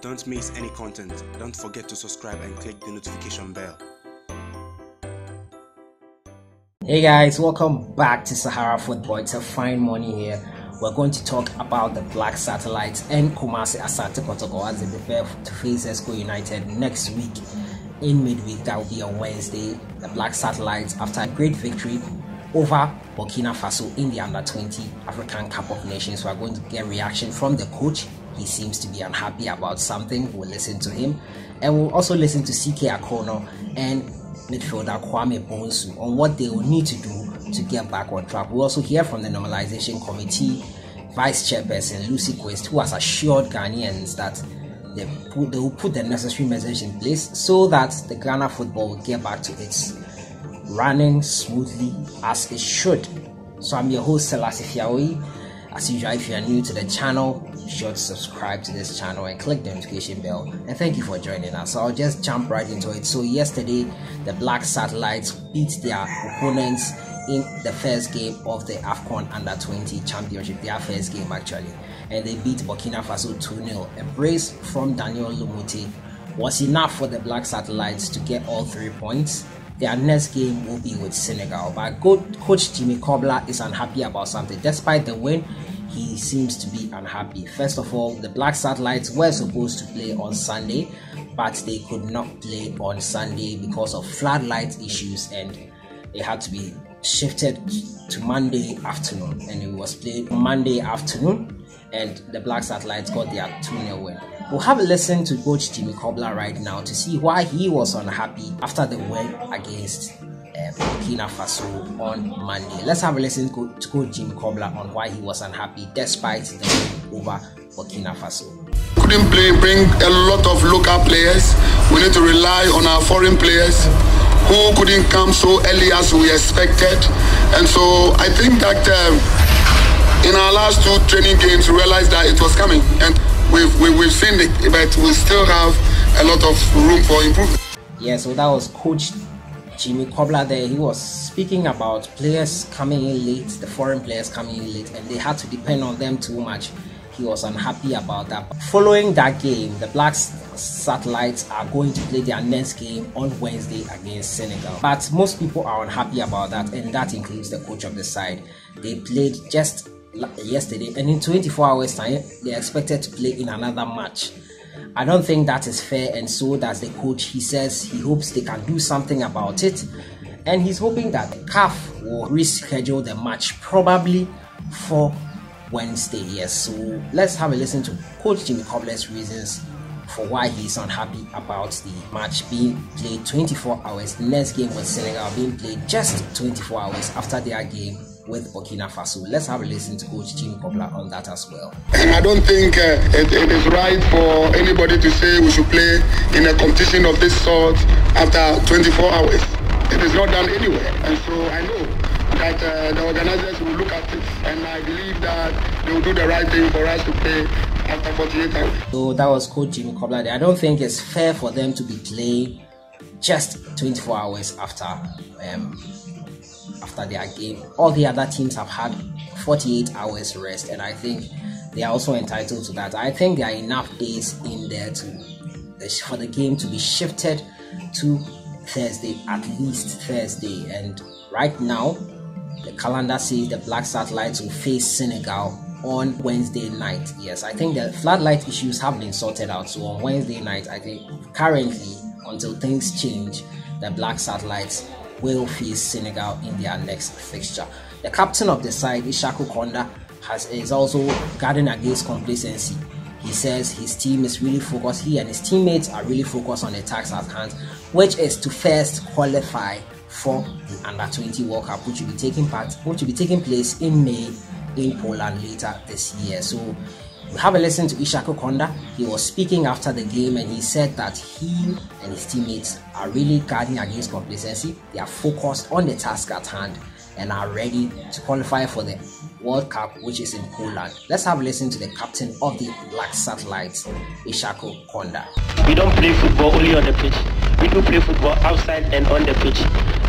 Don't miss any content. Don't forget to subscribe and click the notification bell. Hey guys, welcome back to Sahara Football. It's a fine morning here. We're going to talk about the Black Satellites and Kumasi ASANTE Kotoko as they prepare to face Zesco United next week in midweek. That will be on Wednesday. The Black Satellites, after a great victory over Burkina Faso in the Under-20 African Cup of Nations, we are going to get reaction from the coach. He seems to be unhappy about something. We'll listen to him, and we'll also listen to Akonnor and midfielder QUAME BONSU on what they will need to do to get back on track. We'll also hear from the Normalization Committee Vice Chairperson QUIST, who has assured Ghanaians that they will put the necessary measures in place so that the Ghana football will get back to its running smoothly as it should. So I'm your host, Selassie Fiaoui. As usual, if you are new to the channel, be sure to subscribe to this channel and click the notification bell. And thank you for joining us. So I'll just jump right into it. So yesterday, the Black Satellites beat their opponents in the first game of the AFCON Under-20 Championship, their first game actually. And they beat Burkina Faso 2-0. A brace from Daniel Lumute was enough for the Black Satellites to get all 3 points. Their next game will be with Senegal. But Coach Jimmy COBBLAH is unhappy about something. Despite the win, he seems to be unhappy. First of all, the Black Satellites were supposed to play on Sunday, but they could not play on Sunday because of floodlight issues, and it had to be shifted to Monday afternoon. And it was played Monday afternoon, and the Black Satellites got their 2-0 win. We'll have a listen to Coach Jimmy COBBLAH right now to see why he was unhappy after the win against Burkina Faso on Monday. Let's have a listen to Coach Jimmy COBBLAH on why he was unhappy despite the win over Burkina Faso. Couldn't bring a lot of local players. We need to rely on our foreign players who couldn't come so early as we expected. And so I think that in our last 2 training games, we realized that it was coming. And we've seen it, but we still have a lot of room for improvement. Yeah, so that was Coach Jimmy COBBLAH there. He was speaking about players coming in late, the foreign players coming in late, and they had to depend on them too much. He was unhappy about that. Following that game, the Black Satellites are going to play their next game on Wednesday against Senegal. But most people are unhappy about that, and that includes the coach of the side. They played just yesterday, and in 24 hours time they expected to play in another match. I don't think that is fair, and so does the coach. He says he hopes they can do something about it, and he's hoping that CAF will reschedule the match probably for Wednesday. Yes, so let's have a listen to Coach Jimmy COBBLAH's reasons for why he's unhappy about the match being played 24 hours. The next game with Senegal being played just 24 hours after their game with Burkina Faso. Let's have a listen to Coach Jimmy COBBLAH on that as well. And I don't think it is right for anybody to say we should play in a competition of this sort after 24 hours. It is not done anywhere. And so I know that the organizers will look at it, and I believe that they will do the right thing for us to play after 48 hours. So that was Coach Jimmy COBBLAH. I don't think it's fair for them to be playing just 24 hours after their game. All the other teams have had 48 hours rest, and I think they are also entitled to that. I think there are enough days in there for the game to be shifted to Thursday, at least Thursday. And right now the calendar says the Black Satellites will face Senegal on Wednesday night. Yes, I think the floodlight issues have been sorted out, so on Wednesday night, I think currently, until things change, the Black Satellites will face Senegal in their next fixture. The captain of the side, Akonnor, is also guarding against complacency. He says his team is really focused. He and his teammates are really focused on the task at hand, which is to first qualify for the Under-20 World Cup, which will be taking place in May in Poland later this year. So we have a listen to Akonnor. He was speaking after the game, and he said that he and his teammates are really guarding against complacency. They are focused on the task at hand and are ready to qualify for the World Cup, which is in Poland. Let's have a listen to the captain of the Black Satellites, Akonnor. We don't play football only on the pitch. We do play football outside and on the pitch.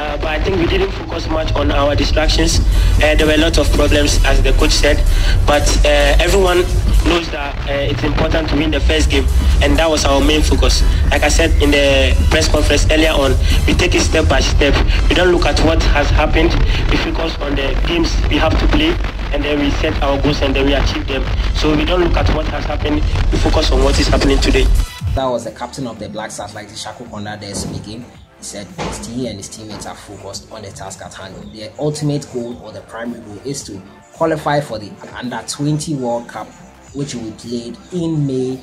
But I think we didn't focus much on our distractions. There were a lot of problems, as the coach said. But everyone knows that it's important to win the first game, and that was our main focus. Like I said in the press conference earlier on, we take it step by step. We don't look at what has happened. We focus on the games we have to play, and then we set our goals and then we achieve them. So we don't look at what has happened. We focus on what is happening today. That was the captain of the Black Satellites, Akonnor, there speaking. He said he and his teammates are focused on the task at hand. Their ultimate goal, or the primary goal, is to qualify for the Under-20 World Cup, which will be played in May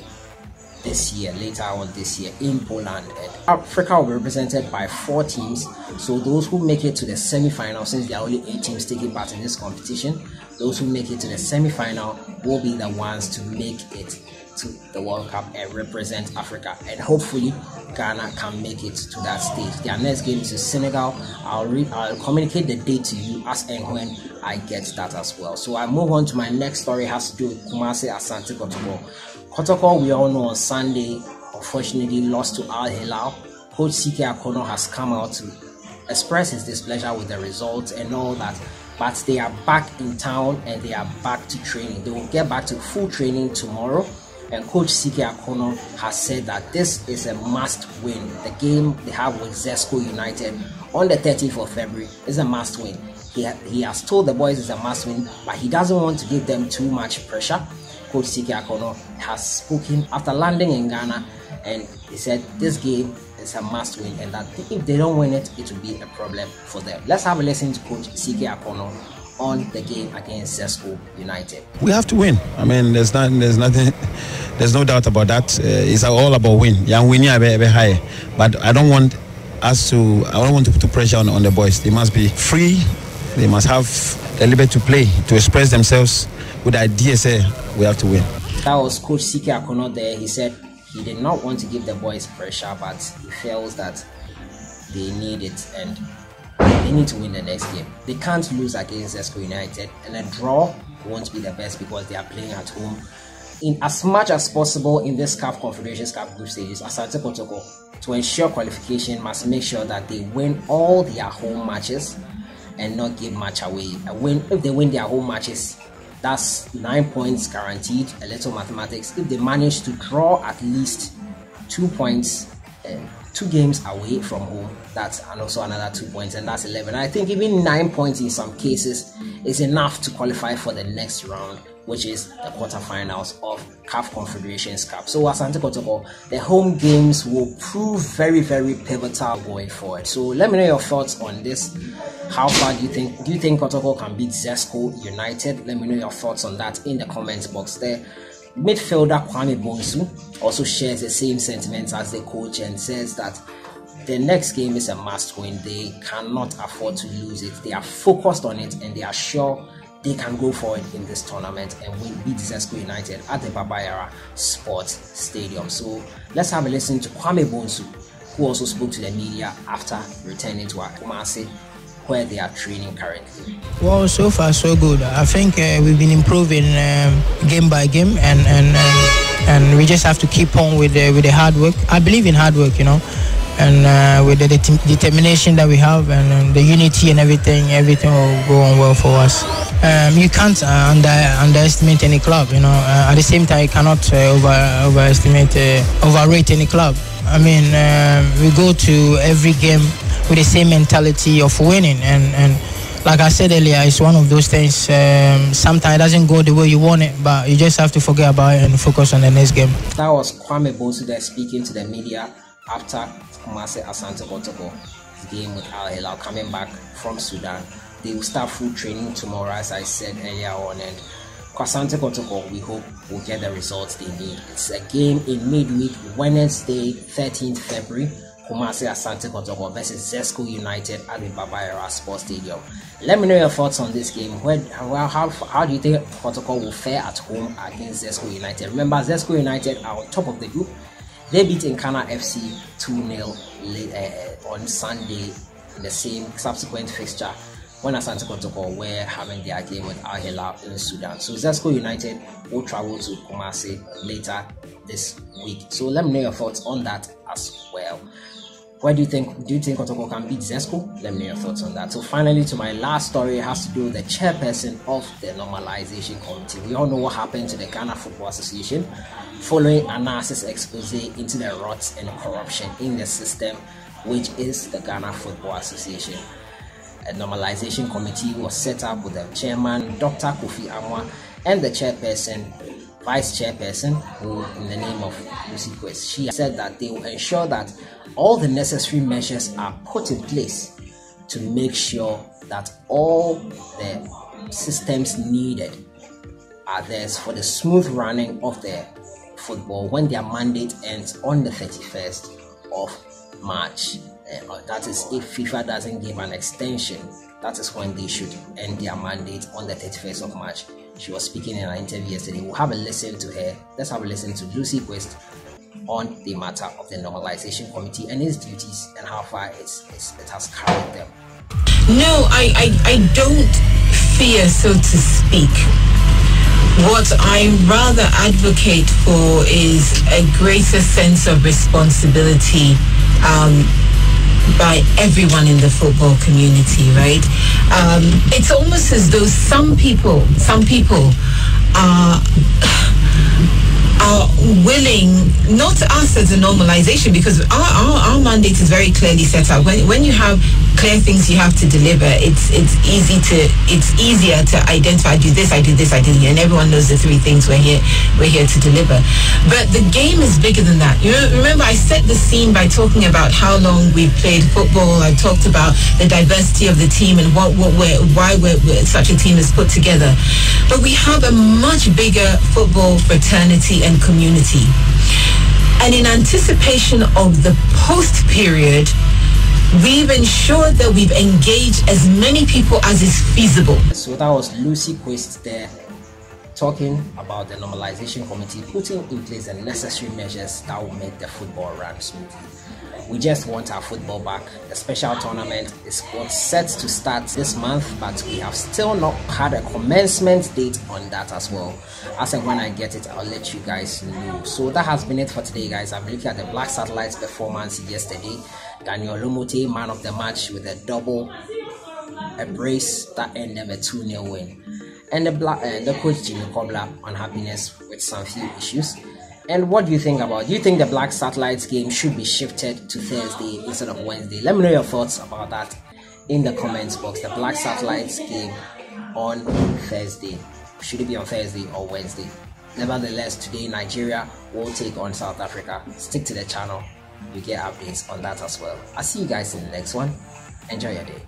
this year, later on this year in Poland. And Africa will be represented by 4 teams. So those who make it to the semi-final, since there are only 8 teams taking part in this competition, those who make it to the semi-final will be the ones to make it to the World Cup and represent Africa, and hopefully Ghana can make it to that stage. Their next game is Senegal. I'll communicate the date to you as and when I get that as well. So I move on to my next story. Has to do with Kumasi Asante Kotoko. Kotoko, we all know, on Sunday unfortunately lost to AL-HILAL. Coach Akonnor has come out to express his displeasure with the results and all that, but they are back in town and they are back to training. They will get back to full training tomorrow. And Coach Akonnor has said that this is a must win. The game they have with Zesco United on the 30th of February is a must win. He has told the boys it's a must win, but he doesn't want to give them too much pressure. Coach Akonnor has spoken after landing in Ghana, and he said this game is a must win, and that if they don't win it, it will be a problem for them. Let's have a listen to Coach Akonnor on the game against Zesco United. We have to win. I mean, there's no doubt about that. It's all about win. Yeah, winning a bit high, but I don't want to put pressure on the boys. They must be free. They must have the liberty to play, to express themselves with ideas. We have to win. That was Coach Akonnor there. He said he did not want to give the boys pressure, but he feels that they need it and they need to win the next game. They can't lose against Zesco United, and a draw won't be the best because they are playing at home. In as much as possible in this CAF Confederations Cup group stages, Asante Kotoko, to ensure qualification, must make sure that they win all their home matches and not give much away. If they win their home matches, that's 9 points guaranteed. A little mathematics. If they manage to draw at least 2 points, 2 games away from home, that's also another 2 points, and that's 11. I think even 9 points in some cases is enough to qualify for the next round, which is the quarterfinals of CAF Confederations Cup. So Asante Kotoko, the home games will prove very, very pivotal going forward. So let me know your thoughts on this. How far do you think Kotoko can beat Zesco United? Let me know your thoughts on that in the comments box there. Midfielder KWAME BONSU also shares the same sentiments as the coach and says that the next game is a must win. They cannot afford to lose it. They are focused on it and they are sure they can go forward in this tournament and beat Zesco United at the Baba Yara Sports Stadium. So let's have a listen to KWAME BONSU, who also spoke to the media after returning to Kumasi, where they are training currently. Well, so far so good. I think we've been improving game by game, and we just have to keep on with the hard work. I believe in hard work, and with the determination that we have and the unity and everything will go on well for us. You can't underestimate any club, at the same time you cannot overrate any club. I mean, we go to every game with the same mentality of winning, and like I said earlier, it's one of those things, sometimes it doesn't go the way you want it, but you just have to forget about it and focus on the next game. That was KWAME BONSU there speaking to the media after Kumasi Asante Kotoko game with AL-HILAL coming back from Sudan. They will start full training tomorrow, as I said earlier on, and Asante Kotoko, we hope, will get the results they need. It's a game in midweek, Wednesday, 13th February. Kumasi Asante Kotoko versus Zesco United at the Baba Yara Sports Stadium. Let me know your thoughts on this game. How do you think Kotoko will fare at home against Zesco United? Remember, Zesco United are on top of the group. They beat Nkana FC 2-0 on Sunday in the same subsequent fixture when Asante Kotoko were having their game with AL-HILAL in Sudan. So Zesco United will travel to Kumasi later this week. So let me know your thoughts on that as well. Where do you think Kotoko can beat Zesco? Let me know your thoughts on that. So finally, to my last story, it has to do with the chairperson of the normalization committee. We all know what happened to the Ghana Football Association following an analysis expose into the rot and corruption in the system, which is the Ghana Football Association. A normalization committee was set up with the chairman, Dr. Kofi Amwa, and the chairperson, vice chairperson, who in the name of Lucy Quist. She said that they will ensure that all the necessary measures are put in place to make sure that all the systems needed are there for the smooth running of the football when their mandate ends on the 31st of March. That is, if FIFA doesn't give an extension, that is when they should end their mandate on the 31st of March. She was speaking in an interview yesterday. We'll have a listen to her. Let's have a listen to Lucy Quist on the matter of the normalization committee and its duties and how far it has carried them. No, I don't fear, so to speak. What I rather advocate for is a greater sense of responsibility by everyone in the football community, right? It's almost as though some people are willing, not us as a normalization, because our mandate is very clearly set out. When you have clear things you have to deliver, it's easier to identify, I do this, I do this, I do this, and everyone knows the three things we're here to deliver. But the game is bigger than that. You know, remember I set the scene by talking about how long we've played football. I talked about the diversity of the team and why such a team is put together. But we have a much bigger football fraternity and community. And in anticipation of the post period, we've ensured that we've engaged as many people as is feasible. So that was Lucy Quist there talking about the normalization committee putting in place the necessary measures that will make the football run smoothly. We just want our football back. The special tournament is set to start this month, but we have still not had a commencement date on that as well. As and when I get it, I'll let you guys know. So that has been it for today, guys. I'm looking at the Black Satellites performance yesterday. Daniel Lomote, man of the match, with a brace that ended a 2-0 win. And the coach Jimmy COBBLAH on happiness with some few issues. And what do you think about it? Do you think the Black Satellites game should be shifted to Thursday instead of Wednesday? Let me know your thoughts about that in the comments box. The Black Satellites game on Thursday. Should it be on Thursday or Wednesday? Nevertheless, today Nigeria will take on South Africa. Stick to the channel. You get updates on that as well. I'll see you guys in the next one. Enjoy your day.